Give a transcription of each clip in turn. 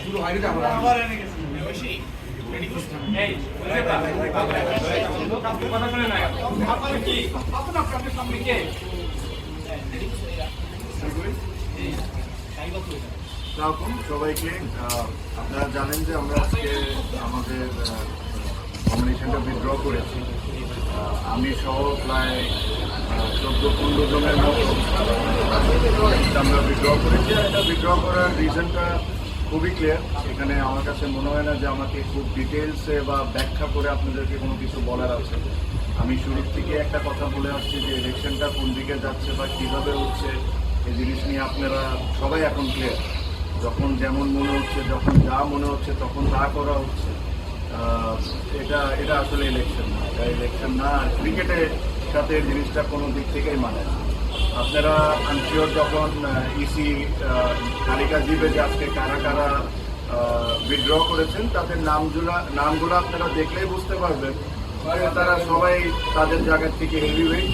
শুরু হয়নি তো আমরা সবাইকে আপনারা জানেন যে আমরা আজকে আমাদের নমিনেশনটা উইথড্র করেছি। আমি সহ প্রায় 14-15 জনের মতো আমরা উইথড্র করেছি। এটা উইথড্র করার রিজনটা খুবই ক্লিয়ার। এখানে আমার কাছে মনে হয় না যে আমাকে খুব ডিটেলসে বা ব্যাখ্যা করে আপনাদেরকে কোনো কিছু বলার আছে। আমি শুরুর থেকে একটা কথা বলে আসছি যে ইলেকশনটা কোন দিকে যাচ্ছে বা কীভাবে হচ্ছে এই জিনিস নিয়ে আপনারা সবাই এখন ক্লিয়ার। যখন যেমন মনে হচ্ছে, যখন যা মনে হচ্ছে তখন তা করা হচ্ছে। এটা আসলে ইলেকশন না, এটা ইলেকশন না। ক্রিকেটের সাথে জিনিসটা কোনো দিক থেকেই মানে না। আপনারা আনশিওর যখন ইসি তালিকা দিবে যে আজকে কারা কারা উইথড্র করেছেন তাদের নামগুলো আপনারা দেখলেই বুঝতে পারবেন তারা সবাই তাদের জায়গার থেকে হেভিওয়েট,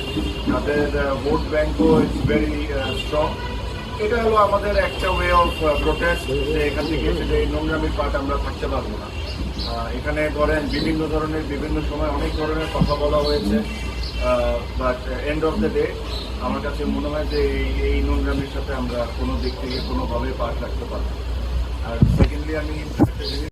তাদের ভোট ব্যাঙ্কও ইটস ভেরি স্ট্রং। এটা হলো আমাদের একটা ওয়ে অফ প্রোটেস্ট যে এখান থেকে এসে যে এই নোংরামির পার্ট আমরা থাকতে পারবো না। এখানে ধরেন বিভিন্ন ধরনের বিভিন্ন সময় অনেক ধরনের কথা বলা হয়েছে, but end of the day আমার কাছে মনে হয় যে এই নোংরামির সাথে আমরা কোনো দিক থেকে কোনোভাবে পার্ট রাখতে পারবো। আর সেকেন্ডলি আমি একটা জিনিস